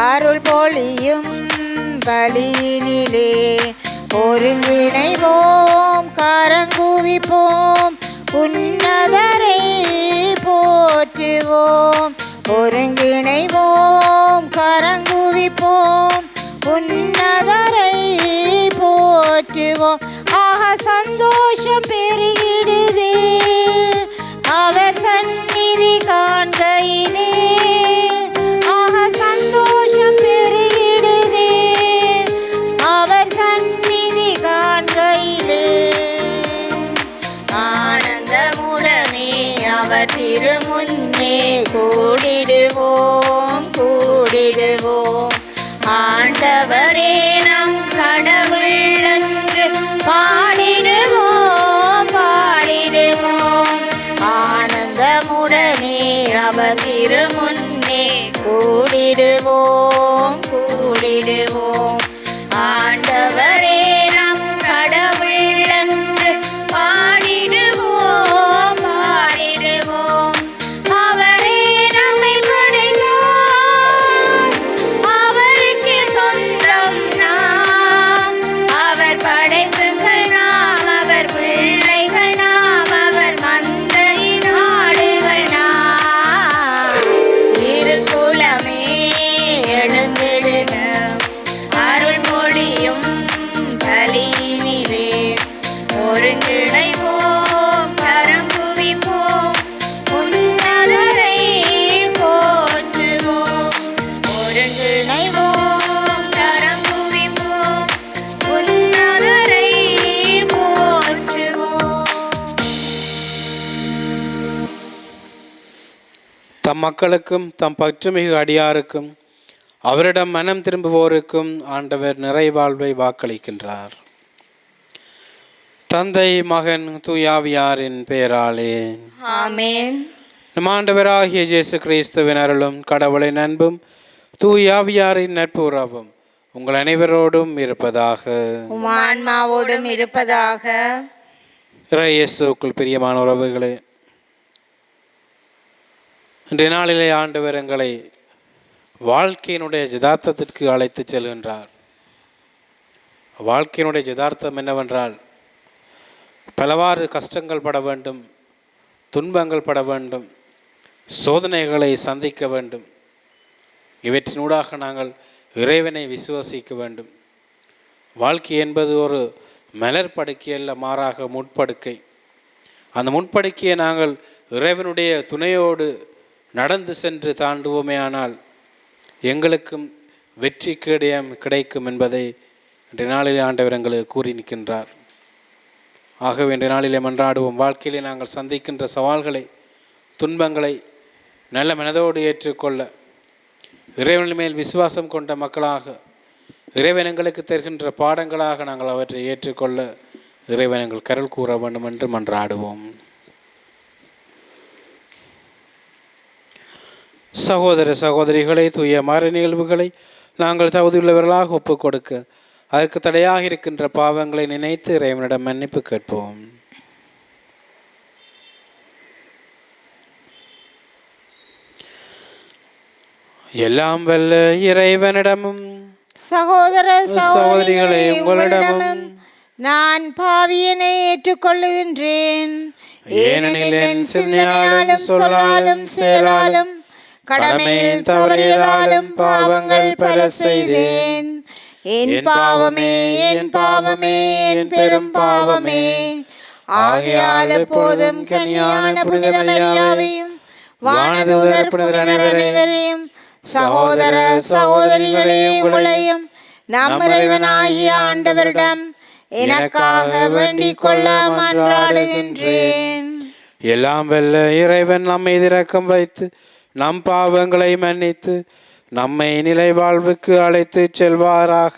அருள் பொழியும் பலியினிலே ஒருங்கிணைவோம், கரங்குவிப்போம், உன்னதரை போற்றுவோம். ஒருங்கிணைவோம், கரங்குவிப்போம், உன்னதரை போற்றுவோம். ஆக சந்தோஷம் பெருகிடுதே அவர் சந்நிதி காண்கையிலே. ஆக சந்தோஷம் பெருகிடுதே அவர் சந்நிதி காண்கையிலே. ஆனந்தமுடனே அவர் திருமுன்னே கூடிடுவோம், கூடிடுவோம். ஆண்டவரே நம் கடவுள் என்று பாடிடுவோம், பாடிடுவோம். ஆனந்தமுடனே அவர் திருமுன்னே கூடிடுவோம், கூடிடுவோம். ஆண்டவரே நம் கடவுள் என்று பாடிடுவோம், பாடிடுவோம். அவரே நம்மை படைத்தார், அவருக்கே சொந்தம் நாம். அவர் படைப்புகள் நாம், அவர் பிள்ளைகள் நாம், அவர் மந்தையின் ஆடுகள் நாம். திருக்குலமே எழுந்திடுக, அருள் பொழியும் பலியினிலே ஒருங்கிணைவோம், கரம் குவிப்போம், உன்னதரை போற்றுவோம். ஒருங்கிணைவோம், கரம் குவிப்போம், உன்னதரை போற்றுவோம். தம் மக்களுக்கும் தம் பற்றுமிகு அடியாருக்கும் அவரிடம் மனம் திரும்புவோருக்கும் ஆண்டவர் நிறைவாழ்வை வாக்களிக்கின்றார். தந்தை, மகன், தூயாவியாரின் பெயராலே ஆமென். நம் ஆண்டவராகிய இயேசு கிறிஸ்துவின் அருளும் கடவுளின் அன்பும் தூயாவியாரின் நட்புறவும் உங்கள் அனைவரோடும் இருப்பதாக. உம் ஆன்மாவோடும் இருப்பதாக. இயேசுவுக்குள் பிரியமான உறவுகளே, இன்றைய நாளிலே ஆண்டவர் எங்களை வாழ்க்கையினுடைய யதார்த்தத்திற்கு அழைத்து செல்கின்றார். வாழ்க்கையினுடைய யதார்த்தம் என்னவென்றால், பலவாறு கஷ்டங்கள் பட வேண்டும், துன்பங்கள் பட வேண்டும், சோதனைகளை சந்திக்க வேண்டும். இவற்றினூடாக நாங்கள் இறைவனை விசுவாசிக்க வேண்டும். வாழ்க்கை என்பது ஒரு மலர் படுக்கை அல்ல, மாறாக முட்படுக்கை. அந்த முட்படுக்கையை நாங்கள் இறைவனுடைய துணையோடு நடந்து சென்று தாண்டுவோமே ஆனால் எங்களுக்கும் வெற்றி கிடைக்கும் என்பதை இன்றைய நாளிலே ஆண்டவர் எங்களுக்கு கூறி நிற்கின்றார். ஆகவே இன்றைய நாளிலே மன்றாடுவோம். வாழ்க்கையிலே நாங்கள் சந்திக்கின்ற சவால்களை, துன்பங்களை நல்ல மனதோடு ஏற்றுக்கொள்ள, இறைவன் மேல் விசுவாசம் கொண்ட மக்களாக, இறைவன் எங்களுக்கு தருகின்ற பாடங்களாக நாங்கள் அவற்றை ஏற்றுக்கொள்ள இறைவன் எங்கள் கருள் கூற வேண்டும் என்று மன்றாடுவோம். சகோதர சகோதரிகளை, தூய மறை நிகழ்வுகளை நாங்கள் தகுதியுள்ளவர்களாக ஒப்புக் கொடுக்க அதற்கு தடையாக இருக்கின்ற பாவங்களை நினைத்து இறைவனிடம் மன்னிப்பு கேட்போம். எல்லாம் வல்ல இறைவனிடமும் சகோதர சகோதரிகளே உங்களிடமும் நான் பாவியனை ஏற்றுக்கொள்ளுகின்றேன். ஏனெனில் என் சிந்தனையாலும் சொல்லாலும் செயலாலும் கடமையில் தவறியதாலும் பாவங்கள் பல செய்தேன். என் பாவமே, என் பாவமே, என் பெரும் பாவமே. ஆகையால் எப்போதும் கன்னியான புனித மரியாவையும் வானதூதர் புனிதர் அனைவரையும் சகோதர சகோதரிகளே உங்களையும் நம் இறைவனாகிய ஆண்டவரிடம் எனக்காக வேண்டிக் கொள்ள மன்றாடுகின்றேன். எல்லாம் வல்ல இறைவன் நம்மை இரக்கம் வைத்து நம் பாவங்களை மன்னித்து நம்மை நிலை வாழ்வுக்கு அழைத்து செல்வாராக.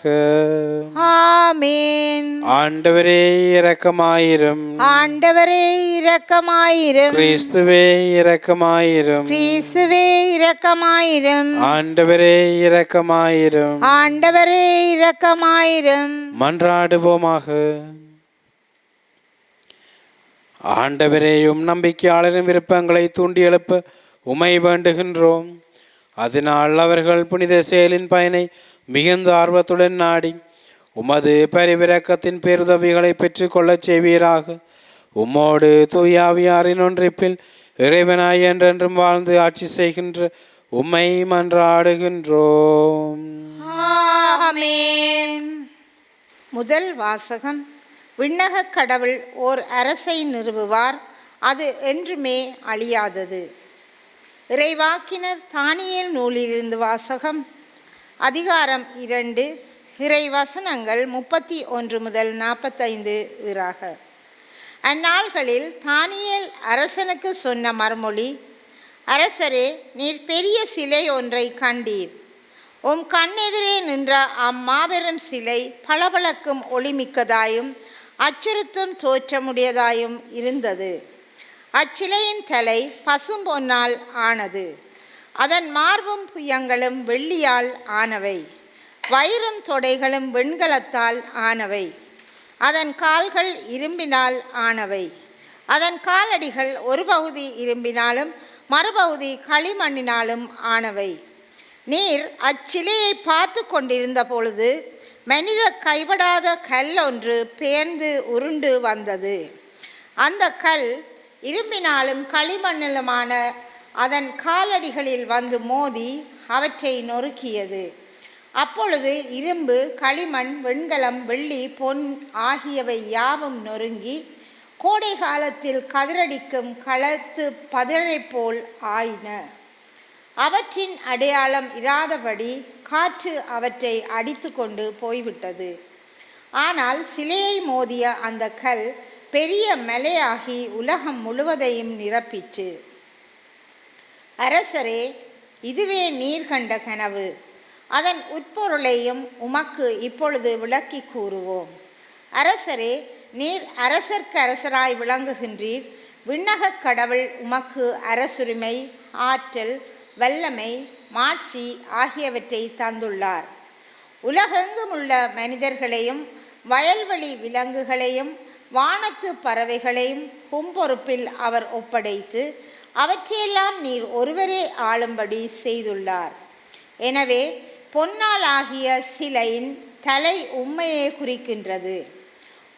ஆமென். ஆண்டவரே இரக்கமாயிரும். ஆண்டவரே இரக்கமாயிரும். கிறிஸ்துவே இரக்கமாயிரும். கிறிஸ்துவே இரக்கமாயிரும். ஆண்டவரே இரக்கமாயிரும். ஆண்டவரே இரக்கமாயிரும். மன்றாடுவோமாக. ஆண்டவரேயும் நம்பிக்கையாளரின் விருப்பங்களை தூண்டி எழுப்ப உமை வேண்டுகின்றோம். அதனால் அவர்கள் புனித செயலின் பயனை மிகுந்த ஆர்வத்துடன் நாடி உமது பரிவிரக்கத்தின் பேருதவிகளை பெற்றுக்கொள்ளச் செய்வீராக. உம்மோடு தூயாவியாரின் ஒன்றிப்பில் இறைவனாய் என்றென்றும் வாழ்ந்து ஆட்சி செய்கின்ற உம்மை மன்றாடுகின்றோம். ஆமென். முதல் வாசகம். விண்ணக கடவுள் ஓர் அரசை நிறுவுவார், அது என்றுமே அழியாதது. இறைவாக்கினர் தானியேல் நூலிலிருந்து வாசகம். அதிகாரம் 2, இறை வசனங்கள் 31 முதல் 45 இறாக. அந்நாள்களில் தானியேல் அரசனுக்கு சொன்ன மறுமொழி: அரசரே, நீர் பெரிய சிலை ஒன்றை கண்டீர். உம் கண்ணெதிரே நின்ற அம்மாபெரும் சிலை பளபளக்கும் ஒளிமிக்கதாயும் அச்சுறுத்தும் தோற்றமுடையதாயும் இருந்தது. அச்சிலையின் தலை பசும்பொன்னால் ஆனது, அதன் மார்பும் புயங்களும் வெள்ளியால் ஆனவை, வயிறும் தொடைகளும் வெண்கலத்தால் ஆனவை, அதன் கால்கள் இரும்பினால் ஆனவை, அதன் காலடிகள் ஒரு பகுதி இரும்பினாலும் மறுபகுதி களிமண்ணினாலும் ஆனவை. நீர் அச்சிலையை பார்த்து கொண்டிருந்த பொழுது மனித கைபடாத கல் ஒன்று பெயர்ந்து உருண்டு வந்தது. அந்த கல் இரும்பினாலும் களிமண்ணிலுமான அதன் காலடிகளில் வந்து மோதி அவற்றை நொறுக்கியது. அப்பொழுது இரும்பு, களிமண், வெண்கலம், வெள்ளி, பொன் ஆகியவை யாவும் நொறுங்கி கோடை காலத்தில் கதிரடிக்கும் களத்து பதிரை போல் ஆயின. அவற்றின் அடையாளம் இராதபடி காற்று அவற்றை அடித்து கொண்டு போய்விட்டது. ஆனால் சிலையை மோதிய அந்த கல் பெரிய மலையாகி உலகம் முழுவதையும் நிரப்பிற்று. அரசரே, இதுவே நீர் கண்ட கனவு. அதன் உட்பொருளையும் உமக்கு இப்பொழுது விளக்கி கூறுவோம். அரசரே, நீர் அரசர்க்கு அரசராய் விளங்குகின்றீர். விண்ணக கடவுள் உமக்கு அரசுரிமை, ஆற்றல், வல்லமை, மாட்சி ஆகியவற்றை தந்துள்ளார். உலகெங்கும் உள்ள மனிதர்களையும் வயல்வெளி விலங்குகளையும் வானத்து பறவைகளையும் பொறுப்பில் அவர் ஒப்படைத்து அவற்றையெல்லாம் நீர் ஒருவரே ஆளும்படி செய்துள்ளார். எனவே பொன்னால் ஆகிய சிலையின் தலை உம்மையே குறிக்கின்றது.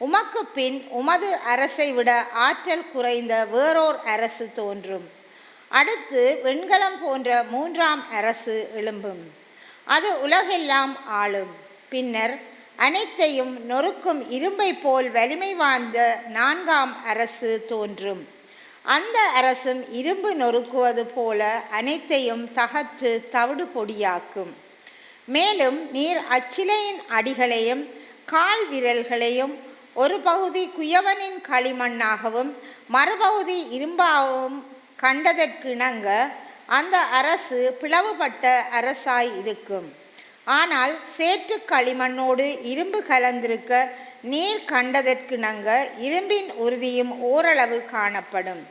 உமக்கு பின் உமது அரசை விட ஆற்றல் குறைந்த வேறோர் அரசு தோன்றும். அடுத்து வெண்கலம் போன்ற 3ஆம் அரசு எழும்பும். அது உலகெல்லாம் ஆளும். பின்னர் அனைத்தையும் நொறுக்கும் இரும்பை போல் வலிமை வாய்ந்த 4ஆம் அரசு தோன்றும். அந்த அரசும் இரும்பு நொறுக்குவது போல அனைத்தையும் தகர்த்து தவிடு பொடியாக்கும். மேலும் நீர் அச்சிலையின் அடிகளையும் கால் விரல்களையும் ஒரு பகுதி குயவனின் களிமண்ணாகவும் மறுபகுதி இரும்பாகவும் கண்டதற்கிணங்க அந்த அரசு பிளவுபட்ட அரசாய் இருக்கும். ஆனால் சேற்று களிமண்ணோடு இரும்பு கலந்திருக்க நீர் கண்டதற்கிணங்க இரும்பின் உறுதியும் ஓரளவு காணப்படும்.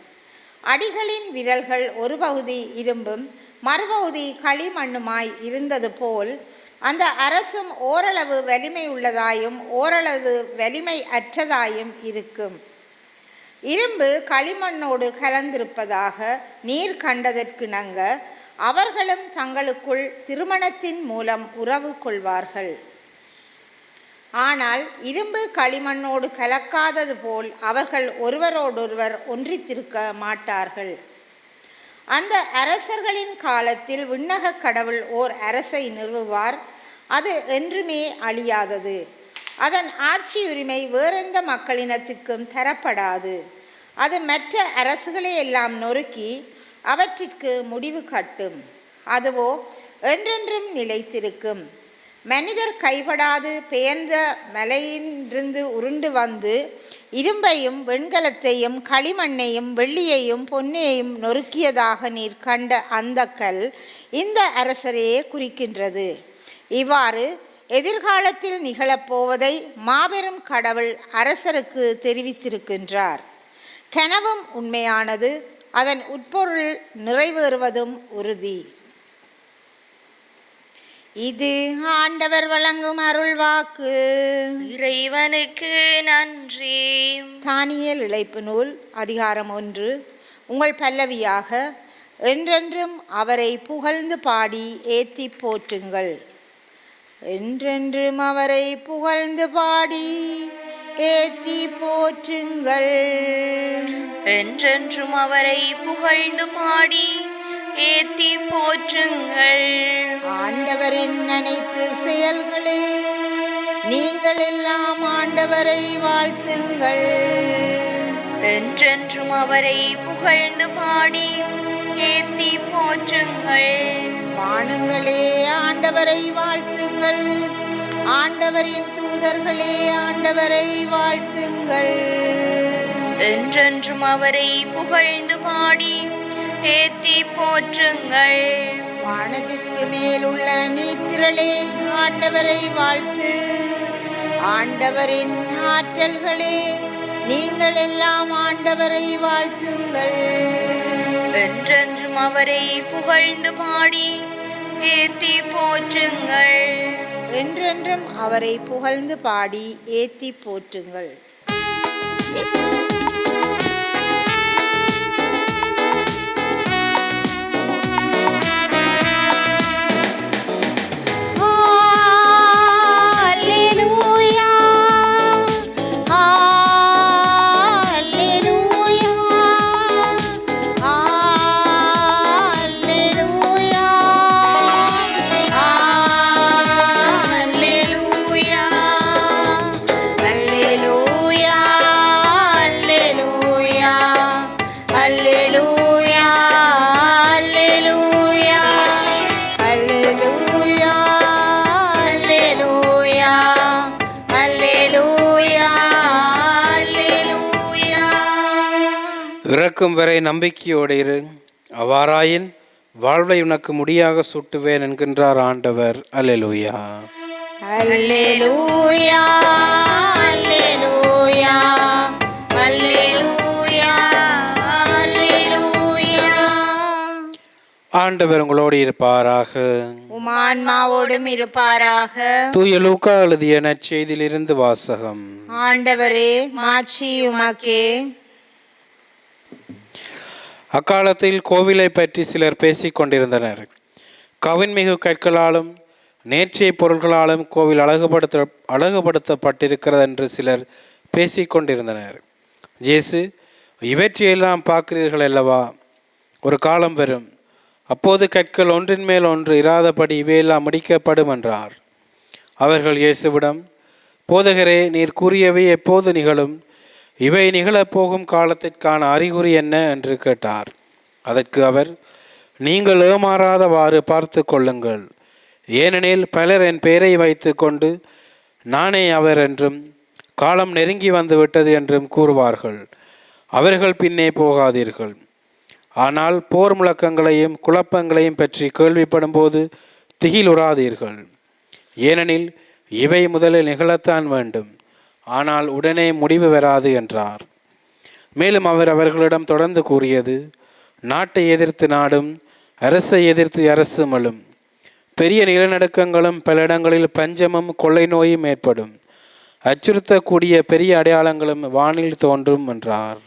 அடிகளின் விரல்கள் ஒரு பகுதி இரும்பும் மறுபகுதி களிமண்ணுமாய் இருந்தது போல் அந்த அரசும் ஓரளவு வலிமை உள்ளதாயும் ஓரளவு வலிமை அற்றதாயும் இருக்கும். இரும்பு களிமண்ணோடு கலந்திருப்பதாக நீர் கண்டதற்கிணங்க அவர்களும் தங்களுக்குள் திருமணத்தின் மூலம் உறவு கொள்வார்கள். ஆனால் இரும்பு களிமண்ணோடு கலக்காதது போல் அவர்கள் ஒருவரோடொருவர் ஒன்றித்திருக்க மாட்டார்கள். அந்த அரசர்களின் காலத்தில் விண்ணக கடவுள் ஓர் அரசை நிறுவுவார், அது என்றுமே அழியாதது. அதன் ஆட்சி உரிமை வேறெந்த மக்களினத்திற்கும் தரப்படாது. அது மற்ற அரசுகளை எல்லாம் நொறுக்கி அவற்றிற்கு முடிவு கட்டும். அதுவோ என்றென்றும் நிலைத்திருக்கும். மனிதர் கைபடாது பெயர்ந்த மலையிலிருந்து உருண்டு வந்து இரும்பையும் வெண்கலத்தையும் களிமண்ணையும் வெள்ளியையும் பொன்னையும் நொறுக்கியதாக நீர் கண்ட அந்த கல் இந்த அரசரையே குறிக்கின்றது. இவ்வாறு எதிர்காலத்தில் நிகழப்போவதை மாபெரும் கடவுள் அரசருக்கு தெரிவித்திருக்கின்றார். கனவும் உண்மையானது, அதன் உட்பொருள் நிறைவேறுவதும் உறுதி. இது ஆண்டவர் வழங்கும் அருள்வாக்கு. இறைவனுக்கு நன்றி. தானியேல் இளைப்பு நூல் அதிகாரம் 1. உங்கள் பல்லவியாக: என்றென்றும் அவரை புகழ்ந்து பாடி ஏத்தி போற்றுங்கள். என்றென்றும் அவரை புகழ்ந்து பாடி ஏத்தி போற்றுங்கள். என்றென்றும் அவரை புகழ்ந்து பாடி ஏத்தி போற்றுங்கள். ஆண்டவரின் அனைத்து செயல்களே, நீங்கள் எல்லாம் ஆண்டவரை வாழ்த்துங்கள். என்றென்றும் அவரை புகழ்ந்து பாடி ஏத்தி போற்றுங்கள். வானங்களே ஆண்டவரை வாழ்த்துங்கள். ஆண்டவரின் தூதர்களே ஆண்டவரை வாழ்த்துங்கள். என்றென்றும் அவரை புகழ்ந்து பாடி ஏத்தி போற்றுங்கள். வானத்திற்கு மேல் உள்ள நீத்திரளே ஆண்டவரை வாழ்த்து. ஆண்டவரின் ஆற்றல்களே, நீங்கள் எல்லாம் ஆண்டவரை வாழ்த்துங்கள். என்றென்றும் அவரை புகழ்ந்து பாடி ஏத்தி போற்றுங்கள். என்றென்றும் அவரை புகழ்ந்து பாடி ஏத்தி போற்றுங்கள். இறக்கும் வரை நம்பிக்கையோடு இரு, அவ்வாறாயின் வாழ்வை உனக்கு முடியாக சுட்டுவேன் என்கின்றார் ஆண்டவர். அல்லேலூயா. அல்லேலூயா, அல்லேலூயா, அல்லேலூயா, அல்லேலூயா. ஆண்டவர் உங்களோடு இருப்பாராக, உம் ஆன்மாவோடும் இருப்பாராக. தூய லூக்கா எழுதிய நற்செய்தியிலிருந்து வாசகம். ஆண்டவரே, மாட்சி உமக்கே. அக்காலத்தில் கோவிலை பற்றி சிலர் பேசிக் கொண்டிருந்தனர். கவின்மிகு கற்களாலும் நேர்ச்சை பொருள்களாலும் கோவில் அழகுபடுத்தப்பட்டிருக்கிறது என்று சிலர் பேசிக் கொண்டிருந்தனர். இயேசு, இவற்றையெல்லாம் பார்க்கிறீர்கள் அல்லவா? ஒரு காலம் வரும், அப்போது கற்கள் ஒன்றின் மேல் ஒன்று இராதபடி இவையெல்லாம் முடிக்கப்படும் என்றார். அவர்கள் இயேசுவிடம், போதகரே, நீர் கூறியவை எப்போது நிகழும்? இவை நிகழப்போகும் காலத்திற்கான அறிகுறி என்ன என்று கேட்டார். அதற்கு அவர், நீங்கள் ஏமாறாதவாறு பார்த்து கொள்ளுங்கள். ஏனெனில் பலர் என் பெயரை வைத்து கொண்டு நானே அவர் என்றும் காலம் நெருங்கி வந்து விட்டது என்றும் கூறுவார்கள். அவர்கள் பின்னே போகாதீர்கள். ஆனால் போர் முழக்கங்களையும் குழப்பங்களையும் பற்றி கேள்விப்படும் போது திகிலுறாதீர்கள். ஏனெனில் இவை முதலில் நிகழத்தான் வேண்டும், ஆனால் உடனே முடிவு வராது என்றார். மேலும் அவர் அவர்களிடம் தொடர்ந்து கூறியது, நாட்டை எதிர்த்து நாடும், அரசை எதிர்த்து அரசும் எழும். பெரிய நிலநடுக்கங்களும் பல இடங்களில் பஞ்சமும் கொள்ளை நோயும் ஏற்படும். அச்சுறுத்தக்கூடிய பெரிய அடையாளங்களும் வானில் தோன்றும் என்றார்.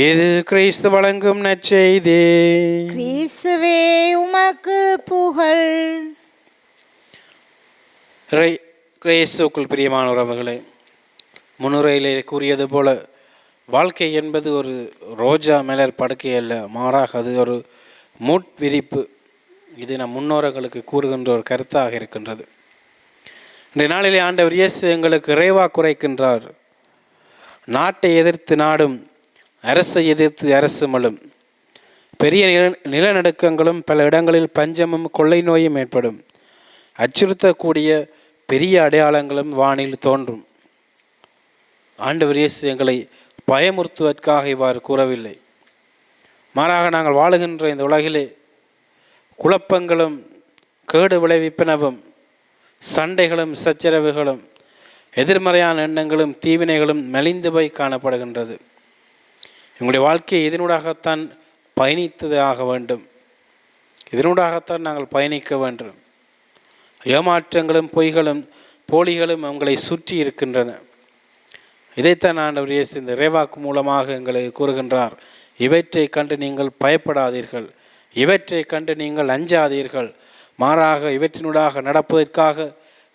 இது கிறிஸ்து வழங்கும் நற்செய்தி. கிறிஸ்துவே உமக்கு புகழ். கிறிஸ்துவுக்குள் பிரியமான உறவுகளே, முன்னுரையிலே கூறியது போல வாழ்க்கை என்பது ஒரு ரோஜா மலர் படுக்கை அல்ல, மாறாக அது ஒரு விரிப்பு. இது நம் முன்னோர்களுக்கு கூறுகின்ற ஒரு கருத்தாக இருக்கின்றது. இந்த நாளிலே ஆண்டவர் இயேசு எங்களுக்கு இறைவா குறைக்கின்றார். நாட்டை எதிர்த்து நாடும், அரசை எதிர்த்து அரசுமலும். பெரிய நிலநடுக்கங்களும் பல இடங்களில் பஞ்சமும் கொள்ளை நோயும் ஏற்படும். அச்சுறுத்தக்கூடிய பெரிய அடையாளங்களும் வானில் தோன்றும். ஆண்டவர் இயேசு எங்களை பயமுறுத்துவதற்காக இவ்வாறு கூறவில்லை. மாறாக நாங்கள் வாழுகின்ற இந்த உலகிலே குழப்பங்களும் கேடு விளைவிப்பனவும் சண்டைகளும் சச்சரவுகளும் எதிர்மறையான எண்ணங்களும் தீவினைகளும் மெலிந்து போய் காணப்படுகின்றது. எங்களுடைய வாழ்க்கையை இதனூடாகத்தான் பயணித்ததாக வேண்டும். இதனூடாகத்தான் நாங்கள் பயணிக்க வேண்டும். ஏமாற்றங்களும் பொய்களும் போலிகளும் உங்களை சுற்றி இருக்கின்றன. இதைத்தான் ஆண்டவர் இயேசு இந்த இறைவாக்கு மூலமாக எங்களை கூறுகின்றார். இவற்றை கண்டு நீங்கள் பயப்படாதீர்கள், இவற்றை கண்டு நீங்கள் அஞ்சாதீர்கள், மாறாக இவற்றினூடாக நடப்பதற்காக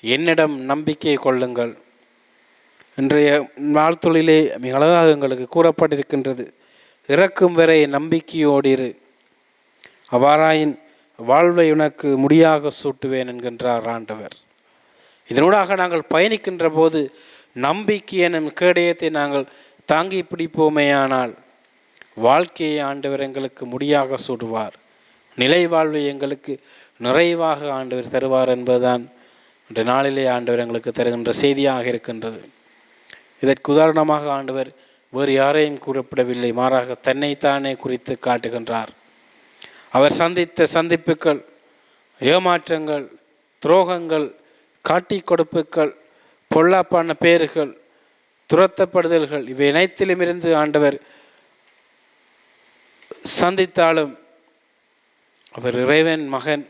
என்னிடம் நம்பிக்கை கொள்ளுங்கள். இன்றைய நாள்தொழிலே மிக அழகாக எங்களுக்கு கூறப்பட்டிருக்கின்றது, இறக்கும் வரை நம்பிக்கையோடிரு, அவ்வாறாயின் வாழ்வை உனக்கு முடியாக சூட்டுவேன் என்கின்றார் ஆண்டவர். இதனூடாக நாங்கள் பயணிக்கின்ற போது நம்பிக்கை எனும் கேடயத்தை நாங்கள் தாங்கி பிடிப்போமேயானால் வாழ்க்கையை ஆண்டவர் எங்களுக்கு முடியாக சூடுவார், நிலை வாழ்வை எங்களுக்கு நிறைவாக ஆண்டவர் தருவார் என்பதுதான் இன்று நாளிலே ஆண்டவர் எங்களுக்கு தருகின்ற செய்தியாக இருக்கின்றது. இதற்கு உதாரணமாக ஆண்டவர் வேறு யாரையும் குறிப்பிடவில்லை, மாறாக தன்னைத்தானே குறித்து காட்டுகின்றார். அவர் சந்தித்த சந்திப்புகள், ஏமாற்றங்கள், துரோகங்கள், காட்டி கொடுப்புகள், பொல்லாப்பான பேறுகள், துரத்தப்படுதல்கள், இவை அனைத்திலுமிருந்து ஆண்டவர் சந்தித்தாலும் அவர் இறைவன் மகன்,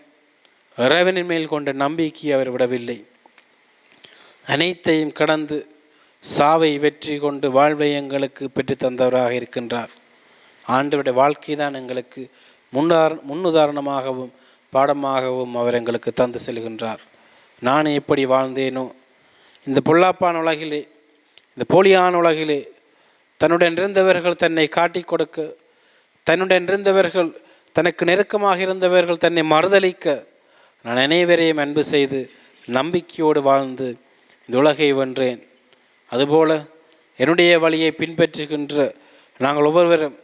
இறைவனின் மேல் கொண்ட நம்பிக்கை அவர் விடவில்லை. அனைத்தையும் கடந்து சாவை வெற்றி கொண்டு வாழ்வை எங்களுக்கு பெற்று தந்தவராக இருக்கின்றார். ஆண்டவருடைய வாழ்க்கை தான் எங்களுக்கு முன்னுதாரணமாகவும் பாடமாகவும் அவர் எங்களுக்கு தந்து செல்கின்றார். நான் எப்படி வாழ்ந்தேனோ இந்த பொல்லாப்பான உலகிலே, இந்த போலியான உலகிலே தன்னுடன் இருந்தவர்கள் தன்னை காட்டி கொடுக்க, தன்னுடன் இருந்தவர்கள் தனக்கு நெருக்கமாக இருந்தவர்கள் தன்னை மறுதளிக்க, நான் அனைவரையும் அன்பு செய்து நம்பிக்கையோடு வாழ்ந்து இந்த உலகை வென்றேன். அதுபோல என்னுடைய வழியை பின்பற்றுகின்ற நாங்கள் ஒவ்வொருவரும்,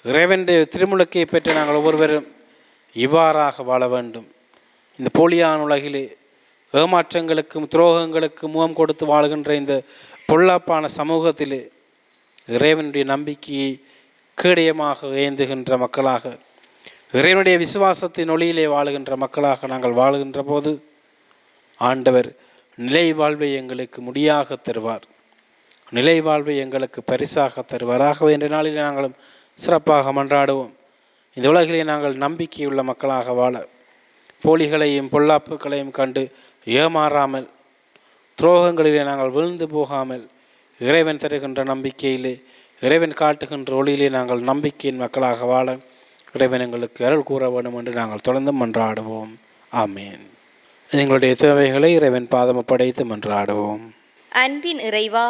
இறைவனுடைய திருமுழுக்கை பெற்று நாங்கள் ஒவ்வொருவரும் இவ்வாறாக வாழ வேண்டும். இந்த போலியான உலகிலே ஏமாற்றங்களுக்கும் துரோகங்களுக்கும் முகம் கொடுத்து வாழ்கின்ற இந்த பொல்லாப்பான சமூகத்திலே இறைவனுடைய நம்பிக்கையை கேடயமாக ஏந்துகின்ற மக்களாக, இறைவனுடைய விசுவாசத்தின் ஒளியிலே வாழுகின்ற மக்களாக நாங்கள் வாழுகின்ற போது ஆண்டவர் நிலை வாழ்வை எங்களுக்கு முடியாக தருவார், நிலை வாழ்வை எங்களுக்கு பரிசாக தருவார். ஆகவே இன்ற நாளில் நாங்களும் சிறப்பாக மன்றாடுவோம். இந்த உலகிலே நாங்கள் நம்பிக்கையுள்ள மக்களாக வாழ, போலிகளையும் பொல்லாப்புகளையும் கண்டு ஏமாறாமல், துரோகங்களிலே நாங்கள் விழுந்து போகாமல், இறைவன் தருகின்ற நம்பிக்கையிலே, இறைவன் காட்டுகின்ற ஒளியிலே நாங்கள் நம்பிக்கையின் மக்களாக வாழ இறைவன் எங்களுக்கு அருள் கூற வேண்டும் என்று நாங்கள் தொடர்ந்து மன்றாடுவோம். ஆமேன். எங்களுடைய தேவைகளை இறைவன் பாதம் படைத்து மன்றாடுவோம். அன்பின் இறைவா,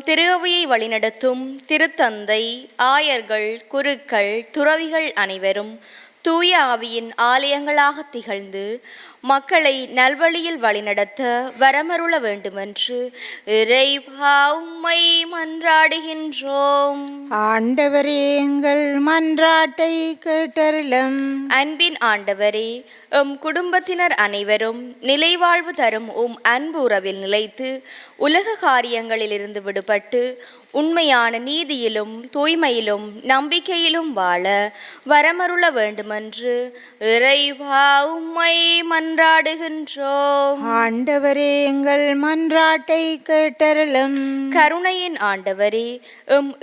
திருஅவையை வழிநடத்தும் திருத்தந்தை, ஆயர்கள், குருக்கள், துறவிகள் அனைவரும் தூய ஆவியின் ஆலயங்களாக திகழ்ந்து மக்களை நல்வழியில் வழிநடத்த வரமருள வேண்டுமென்று இறைவா உம்மை மன்றாடுகின்றோம். ஆண்டவரே, எங்கள் மன்றாட்டை கேட்டருளும். அன்பின் ஆண்டவரே, குடும்பத்தினர் அனைவரும் நிலைவாழ்வு தரும் அன்பு உறவில் நிலைத்து உலக காரியங்களிலிருந்து விடுபட்டு உண்மையான நீதியிலும் தூய்மையிலும் நம்பிக்கையிலும் வாழ வரமருள வேண்டுமென்று இறைவா உம்மை மன்றாடுகின்றோம். ஆண்டவரே, எங்கள் மன்றாட்டை கேட்டருளும். கருணையின் ஆண்டவரே,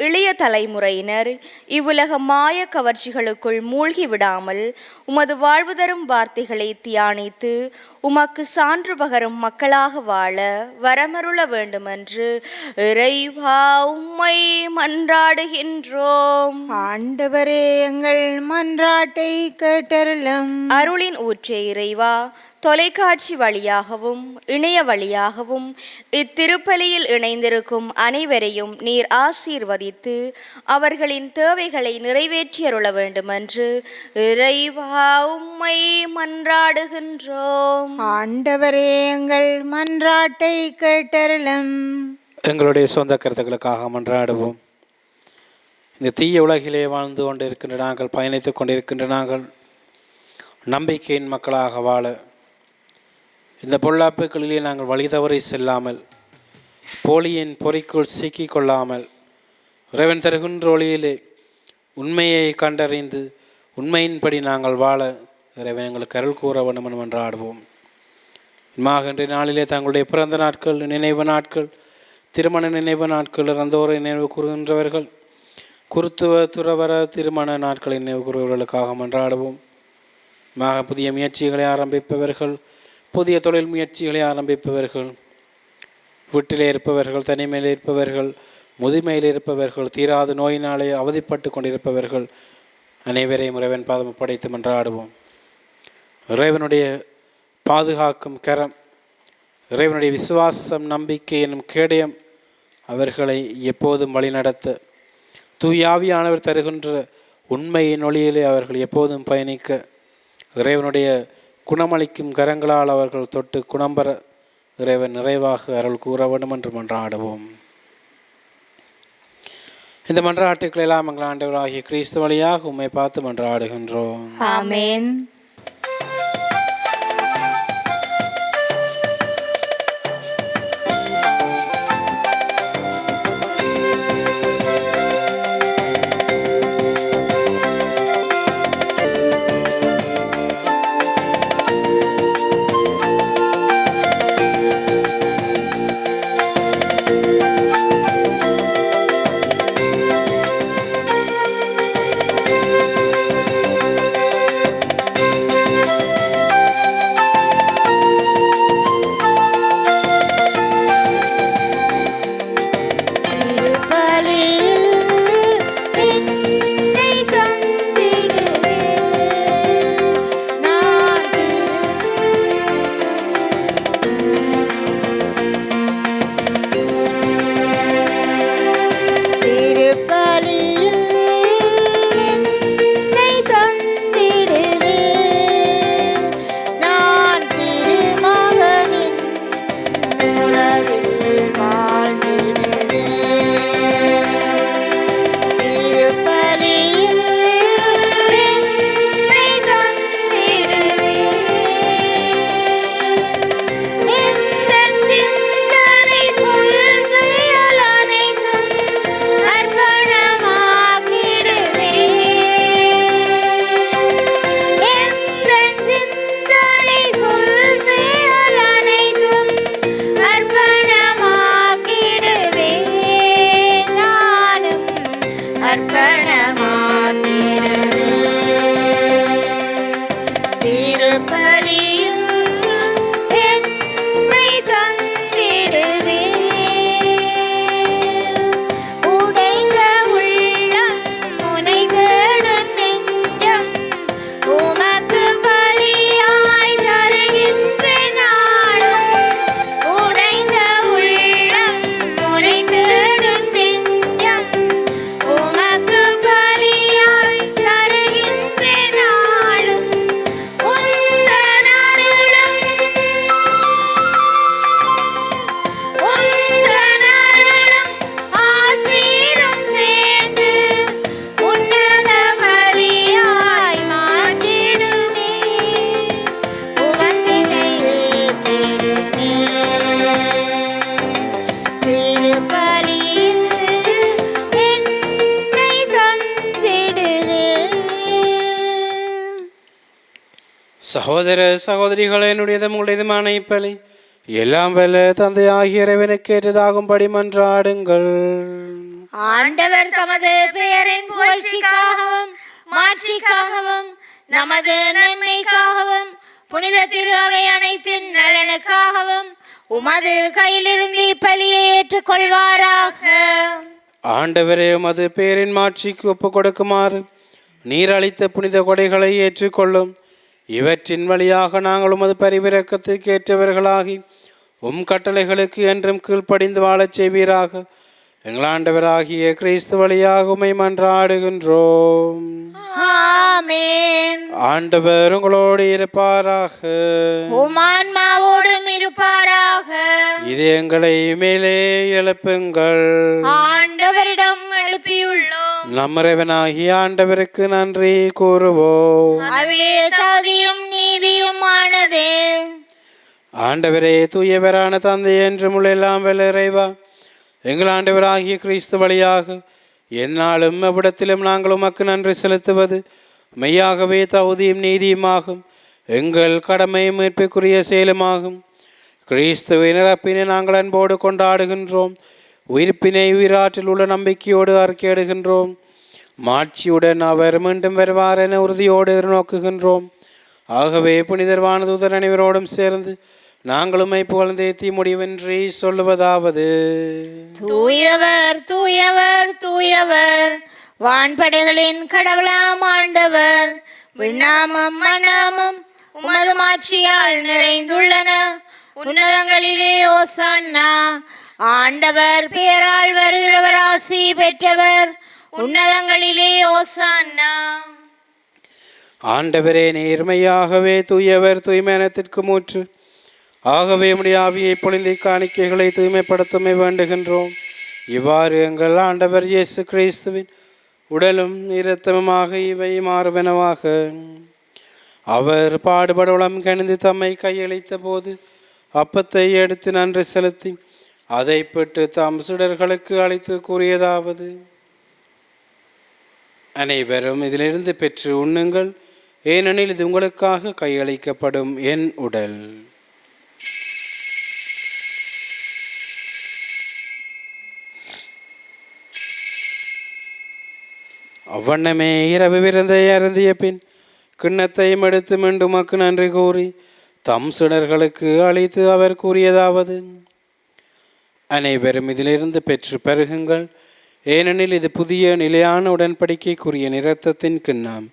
இளைய தலைமுறையினர் இவ்வுலக மாய கவர்ச்சிகளுக்குள் மூழ்கி விடாமல் உமது வாழ்வு தரும் வார்த்தைகளை தியானித்து உமக்கு சான்று பகரும் மக்களாக வாழ வரமருள வேண்டுமென்று இறைவா உம்மை மன்றாடுகின்றோம். ஆண்டவரே, எங்கள் மன்றாட்டை கேட்டருளும். அருளின் ஊற்றே இறைவா, தொலைக்காட்சி வழியாகவும் இணைய வழியாகவும் இத்திருப்பலியில் இணைந்திருக்கும் அனைவரையும் நீர் ஆசீர்வதித்து அவர்களின் தேவைகளை நிறைவேற்றியருள வேண்டுமென்று இறைவா உம்மை மன்றாடுகின்றோம். ஆண்டவரே, எங்கள் மன்றாட்டை கேட்டருளும். எங்களுடைய சொந்த கருத்துக்களுக்காக மன்றாடுவோம். இந்த தீய உலகிலே வாழ்ந்து கொண்டிருக்கின்ற நாங்கள், பயணித்து கொண்டிருக்கின்ற நாங்கள் நம்பிக்கையின் மக்களாக வாழ, இந்த பொல்லாப்புகளிலே நாங்கள் வழி தவறி செல்லாமல், போலியின் பொறிக்குள் சிக்கிக் கொள்ளாமல், இறைவன் தருகின்ற ஒளியிலே உண்மையை கண்டறிந்து உண்மையின்படி நாங்கள் வாழ இறைவன் எங்களுக்கு அருள் கூற வேண்டும் என்று மன்றாடுவோம். இன்றைய நாளிலே தங்களுடைய பிறந்த நாட்கள், நினைவு நாட்கள், திருமண நினைவு நாட்கள், இறந்தோரை நினைவு கூறுகின்றவர்கள், குருத்துவ துறவர திருமண நாட்களை நினைவு கூறுபவர்களுக்காக மன்றாடுவோம். புதிய முயற்சிகளை ஆரம்பிப்பவர்கள், புதிய தொழில் முயற்சிகளை ஆரம்பிப்பவர்கள், வீட்டிலே இருப்பவர்கள், தனிமையில் இருப்பவர்கள், முதுமையில் இருப்பவர்கள், தீராத நோயினாலே அவதிப்பட்டு கொண்டிருப்பவர்கள் அனைவரையும் இறைவன் பாதம் ஒப்படைத்து மன்றாடுவோம். இறைவனுடைய பாதுகாக்கும் கரம், இறைவனுடைய விசுவாசம், நம்பிக்கை என்னும் கேடயம் அவர்களை எப்போதும் வழிநடத்த, தூயாவியானவர் தருகின்ற உண்மையின் ஒளியிலே அவர்கள் எப்போதும் பயணிக்க, இறைவனுடைய குணமளிக்கும் கரங்களால் அவர்கள் தொட்டு குணம்பெற இறைவன் நிறைவாக அருள் கூற வேண்டும் என்று மன்றாடுவோம். இந்த மன்றாட்டுக்கள் எல்லாம் எங்கள் ஆண்டவராகிய கிறிஸ்து வழியாக உம்மை பார்த்து மன்றாடுகின்றோம். ஆமென். சகோதர சகோதரிகளே, என்னுடையதும் உங்களுடையதுமான இப்பலி எல்லாம் வல்ல தந்தை ஆகிய இறைவனுக்கு ஏற்றதாகும்படி மன்றாடுங்கள். ஆண்டவர் தமது பெயரின் புகழ்ச்சிக்காகவும் மாட்சிக்காகவும் நமது நன்மைக்காகவும் புனித திரு அவை அனைத்தின் நலனுக்காகவும் உமது கையிலிருந்து இப்பலியை ஏற்றுக்கொள்வாராக. ஆண்டவரே, உமது பெயரின் மாட்சிக்கு ஒப்புக் கொடுக்குமாறு நீர் அளித்த புனித கொடைகளை ஏற்றுக்கொள்ளும். இவற்றின் வழியாக நாங்கள் உமது பரிவிரக்கத்துக்கு ஏற்றவர்களாகி உம் கட்டளைகளுக்கு என்றும் கீழ்ப்படிந்து வாழச் செய்வீராக. எங்கள் ஆண்டவராகிய கிறிஸ்து வழியாக உம்மை மன்றாடுகின்றோம். ஆமென். ஆண்டவர் உங்களோடு இருப்பாராக. உம் ஆன்மாவோடும் இருப்பாராக. இது எங்களை மேலே எழுப்புங்கள். ஆண்டவரிடம் எழுப்பியுள்ளோம். நம் இறைவனாகிய ஆண்டவருக்கு நன்றி கூறுவோம். அதுவே தகுதியும் நீதியுமானதே. ஆண்டவரே, தூயவரான தந்தை என்றும் உள்ள எல்லாம் வல்ல இறைவா, எங்கள் ஆண்டவராகிய கிறிஸ்து வழியாக எந்நாளும் எவ்விடத்திலும் நாங்கள் உமக்கு நன்றி செலுத்துவது மெய்யாகவே தகுதியும் நீதியுமாகும். எங்கள் கடமையும் மீட்புக்குரிய செயலுமாகும். கிறிஸ்துவை நிரப்பினை நாங்கள் அன்போடு கொண்டாடுகின்றோம். உயிர்ப்பினை உயிராற்றில் உள்ள நம்பிக்கையோடு அறிக்கையிடுகின்றோம். மாட்சியுடன் அவர் மீண்டும் வருவார் என உறுதியோடு எதிர்நோக்குகின்றோம். ஆகவே புனிதர் வானதூதர் அனைவரோடும் சேர்ந்து நாங்களுமை புகழ்ந்தேத்தி முடிவின்றி சொல்லுவதாவது: தூயவர் தூயவர் தூயவர், வான்படைகளின் கடவுளாம் ஆண்டவர். விண்ணாமம் மண்ணாமம் உமது மாட்சியால் நிறைந்துள்ளன. உன்னதங்களிலே ஓசன்னா. ஆண்டவர் பெயரால் வருகிறவர் ஆசி பெற்றவர். உன்னதங்களிலே ஓசன்னா. ஆண்டவரே, நேர்மையாகவே தூயவர், தூய்மையானத்திற்கு மூற்று. ஆகவே உம்முடைய ஆவியை பொழிந்து காணிக்கைகளை தூய்மைப்படுத்தமை வேண்டுகின்றோம். இவ்வாறு எங்கள் ஆண்டவர் இயேசு கிறிஸ்துவின் உடலும் இரத்தமுமாக இவை மாறுவனவாக. அவர் பாடுபடுவளம் கணிந்து தம்மை கையளித்த போது அப்பத்தை எடுத்து நன்றி செலுத்தி அதை பெற்று தம் சீடர்களுக்கு அளித்து கூறியதாவது: அனைவரும் இதிலிருந்து பெற்று உண்ணுங்கள், ஏனெனில் இது உங்களுக்காக கையளிக்கப்படும் என் உடல். அவ்வண்ணமே இரவு விருந்தை அருந்திய பின் கிண்ணத்தையும் எடுத்து மீண்டும் உமக்கு நன்றி கூறி தம் சீடர்களுக்கு அளித்து அவர் கூறியதாவது: அனைவரும் இதிலிருந்து பெற்று பருகுங்கள், ஏனெனில் இது புதிய நிலையான உடன்படிக்கைக்குரிய இரத்தத்தின் கிண்ணம்.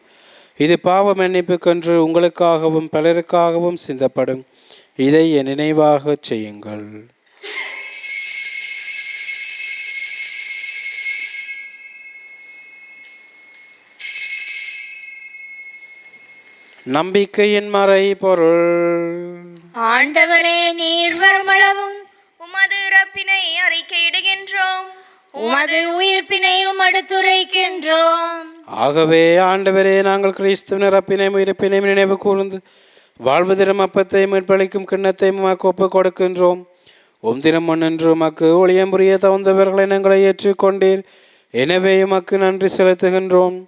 இது பாவ மன்னிப்புக்கென்று உங்களுக்காகவும் பலருக்காகவும் சிந்தப்படும். இதை என் நினைவாக செய்யுங்கள். நம்பிக்கையின் மறை பொருள். ஆண்டவரே, நீர் வருமளவும் உமது இறப்பினை அறிக்கையிடுகின்றோம், உமது உயிர்ப்பினையும் எடுத்துரைக்கின்றோம். ஆகவே ஆண்டவரே, நாங்கள் கிறிஸ்துவின் இறப்பினையும் உயிர்ப்பினையும் நினைவு கூர்ந்து வாழ்வு தினம் அப்பத்தை மீட்பளிக்கும் கிண்ணத்தையும் உமக்கு ஒப்புக் கொடுக்கின்றோம். தினம் முன்னின்று உமக்கு ஒளியம் புரிய தகுந்தவர்களை எங்களை ஏற்றுக்கொண்டீர். எனவே உமக்கு நன்றி செலுத்துகின்றோம்.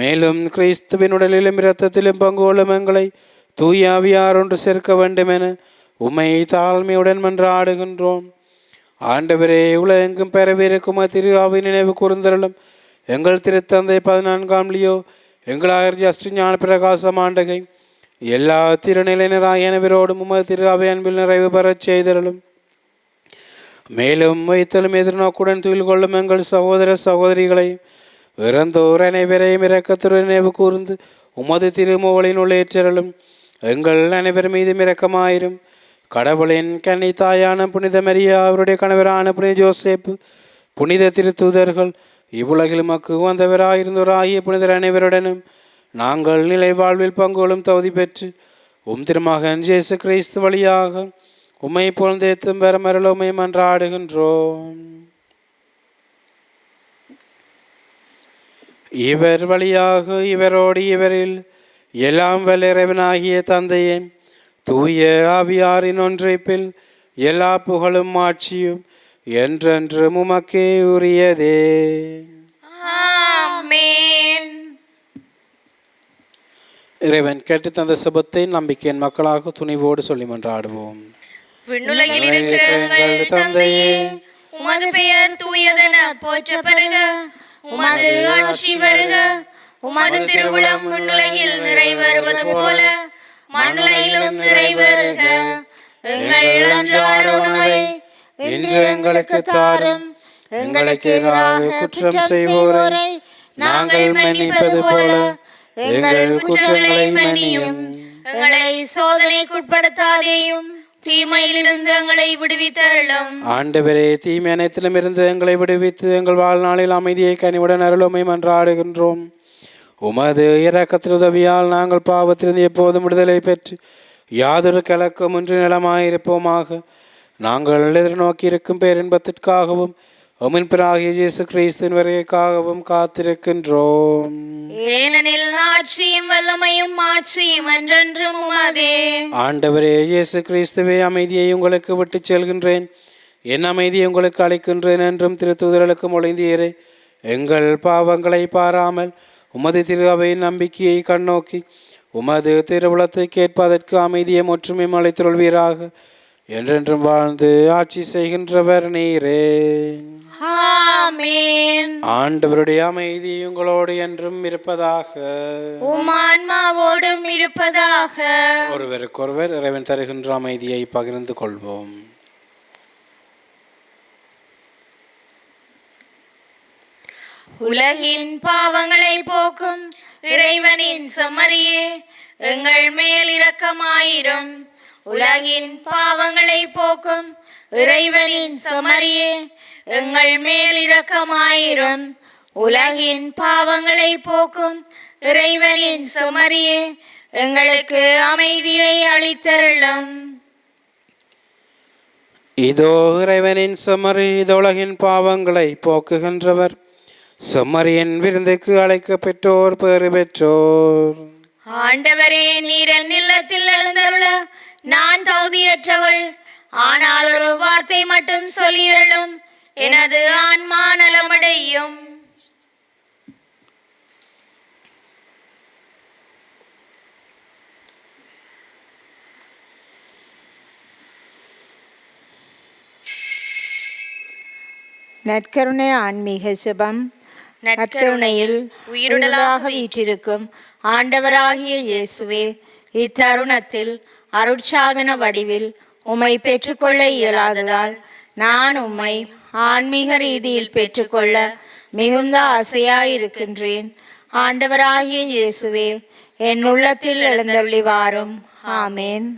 மேலும் கிறிஸ்துவின் உடலிலும் இரத்தத்திலும் பங்கு கொள்ளும் எங்களை தூய ஆவியார் ஒன்று சேர்க்க வேண்டும் என உம்மை தாழ்மையுடன் மன்றாடுகின்றோம். ஆண்டவரே, உலகெங்கும் பரவியிருக்கும் திரு ஆவி நினைவு கூர்ந்தருளும். எங்கள் திருத்தந்தை 14ஆம் லியோ, எங்கள் ஜஸ்ட் ஞான பிரகாசம் ஆண்டகை, எல்லா திருநிலையினராயனவரோடும் உமது திரு அவை அன்பில் நிறைவு பெறச் செய்தருளும். மேலும் வைத்தலும் எதிர்நோக்குடன் துயில் கொள்ளும் எங்கள் சகோதர சகோதரிகளை இறந்தோர் அனைவரையும் இரக்கத்துடன் நினைவு கூர்ந்து உமது திருமுகலின் உள்ளேற்றலும். எங்கள் அனைவர் மீதும் இரக்கமாயிரும். கடவுளின் கன்னி தாயான புனித மரியா, அவருடைய கணவரான புனித ஜோசேப்பு, புனித திருத்தூதர்கள், இவ்வுலகில் மக்கு வந்தவராயிருந்தோராகிய புனிதர் அனைவருடனும் நாங்கள் நிலை வாழ்வில் பங்குகளும் தகுதி பெற்று திருமகன் இயேசு கிறிஸ்து வழியாக உம்மை புகழ்ந்தேத்தும் பெறமருள உம்மை மன்றாடுகின்றோம். இவர் வழியாக இவரோடு இவரில் எல்லாம் வல்ல இறைவனாகிய தந்தையே, தூய ஆவியாரின் ஒன்றைப்பில் எல்லா புகழும் ஆட்சியும் என்றென்றும் உமக்கே உரியதே. ஆமென். இறைவன் கேட்டு தந்த சுபத்தை நம்பிக்கையின் மக்களாக துணிவோடு சொல்லி மன்றாடுவோம். விண்ணுலகில் இருக்கிற எங்கள் தந்தையே, உமது பெயர் தூயதென போற்ற பெறுக. உமது ஆட்சி வருக. உமது திருவுளம் விண்ணுலகில் நிறைவேறுவது போல மண்ணுலகிலும் நிறைவேறுக. எங்கள் அன்றாட உணவை இன்று எங்களுக்கு தாரும். எங்களுக்கு எதிராக குற்றம் செய்வோரை நாங்கள் மன்னிப்பது போல எங்கள் குற்றங்களை மன்னியும். எங்களை சோதனைக்குட்படுத்தாதேயும், தீமையிலிருந்து எங்களை விடுவித்தருளும். ஆண்டவரே, தீமை அனைத்திலும் இருந்து எங்களை விடுவித்து எங்கள் வாழ்நாளில் அமைதியை கனிவுடன் அருளுமை மன்றாடுகின்றோம். உமது இரக்கத்தின் உதவியால் நாங்கள் பாவத்திலிருந்து எப்போதும் விடுதலை பெற்று யாதொரு கலக்கமின்றி நலமாயிருப்போமாக. நாங்கள் எதிர்நோக்கி இருக்கும் பேரின்பத்திற்காகவும் உமின் பிராகிய இயேசு கிறிஸ்துவின் வருகைக்காகவும் காத்திருக்கின்றோம். ஏனெனில் ஆட்சியும் வல்லமையும் மாட்சியும் என்றென்றும் உமதே. ஆண்டவரே இயேசு கிறிஸ்துவே, அமைதியை உங்களுக்கு விட்டு செல்கின்றேன், என் அமைதியை உங்களுக்கு அளிக்கின்றேன் என்றும் திருத்தூதர்களுக்கு மொழிந்தீரே. எங்கள் பாவங்களை பாராமல் உமது திரு அவையின் நம்பிக்கையை கண்ணோக்கி உமது திருவுளத்தை கேட்பதற்கு அமைதியை ஒற்றுமையும் அளித்துள்வீராக. என்றென்றும் வாழ்ந்து ஆட்சி செய்கின்றவர் நீரே. ஆமென். ஆண்டவருடைய அமைதி உங்களோடு என்றும் இருப்பதாக. உம் ஆன்மாவோடும் இருப்பதாக. ஒருவருக்கொருவர் இறைவன் தருகின்ற அமைதியை பகிர்ந்து கொள்வோம். உலகின் பாவங்களை போக்கும் இறைவனின் செம்மறியே, எங்கள் மேல் இரக்கமாயிரும். உலகின் பாவங்களை போக்கும் இறைவனின் செம்மறியே, எங்கள் மேல் இரக்கமாயிரும். உலகின் பாவங்களை போக்கும் இறைவனின் செம்மறியே, எங்களுக்கு அமைதியை அளித்தருளும். இதோ இறைவனின் செம்மறி, இது உலகின் பாவங்களை போக்குகின்றவர். செம்மறியின் விருந்துக்கு அழைக்க பெற்றோர் பேறு பெற்றோர். ஆண்டவரே, நீர் என் இல்லத்தில் எழுந்தருள நான் தகுதியற்றவள். ஆனால் ஒரு வார்த்தை மட்டும் சொல்லியருளும், எனது ஆன்மா நலமடையும். நற்கருணை ஆன்மீக ஜெபம். நற்கருணையில் உயிருடலாக வீற்றிருக்கும் ஆண்டவராகிய இயேசுவே, இத்தருணத்தில் அருட்சாதன வடிவில் உம்மை பெற்றுக்கொள்ள இயலாததால் நான் உம்மை ஆன்மீக ரீதியில் பெற்றுக்கொள்ள மிகுந்த ஆசையாயிருக்கின்றேன். ஆண்டவராகிய இயேசுவே, என் உள்ளத்தில் எழுந்தருளி வாரும். ஆமேன்.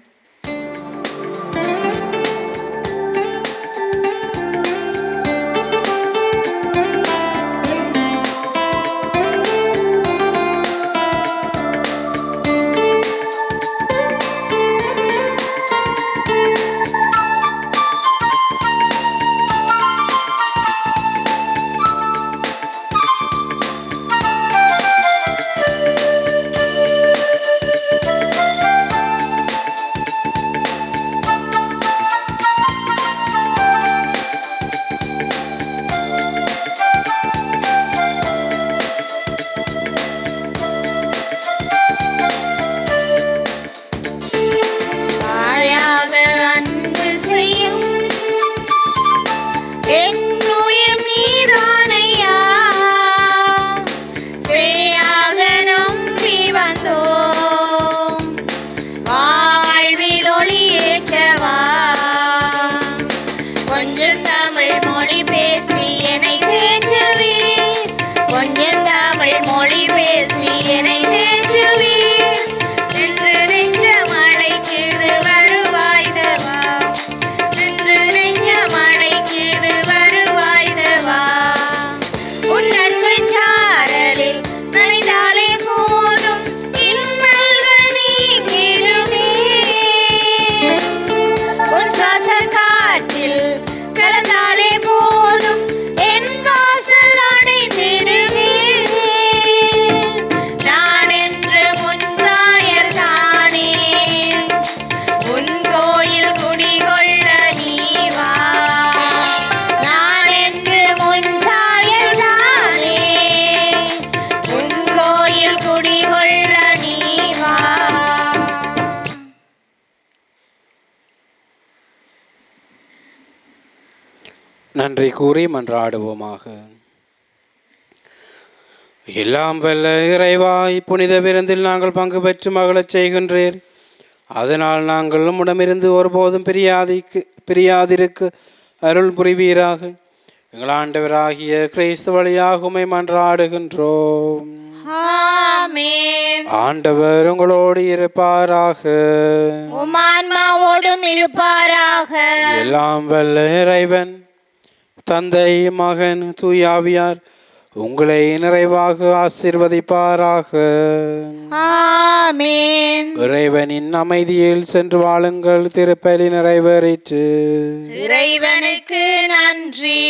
நன்றி கூறி மன்றாடுவோமாக. எல்லாம் வல்ல இறைவாய், புனித விருந்தில் நாங்கள் பங்கு பெற்று மகிழச் செய்கின்றீர். அதனால் நாங்கள் உம்மிடமிருந்து ஒருபோதும் பிரியாதிருக்க அருள் புரிவீராக. எங்கள் ஆண்டவராகிய கிறிஸ்து வழியாக உம்மை மன்றாடுகின்றோம். ஆமென். ஆண்டவர் உங்களோடு இருப்பாராக. உம் ஆன்மாவோடும் இருப்பாராக. எல்லாம் வல்ல இறைவன் தந்தை, மகன், தூயாவியார் உங்களை நிறைவாக ஆசீர்வதிப்பாராக. ஆமென். இறைவனின் அமைதியில் சென்று வாழுங்கள். திருப்பலி நிறைவேறிற்று. இறைவனுக்கு நன்றி.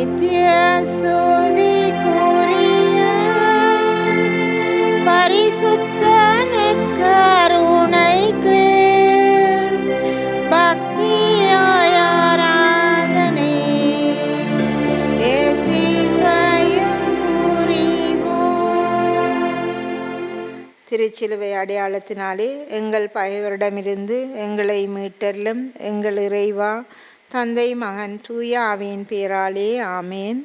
நித்திய ஸ்துதிக்குரிய பரிசுத்த நற்கருணைக்கு பக்தியாய் ஆராதனை எத்திசையும் புரிவோம். திருச்சிலுவை அடையாளத்தினாலே எங்கள் பகைவரிடமிருந்து எங்களை மீட்டலும் எங்கள் இறைவா, தந்தை மகன் தூய ஆவியின் பேராலே ஆமேன்.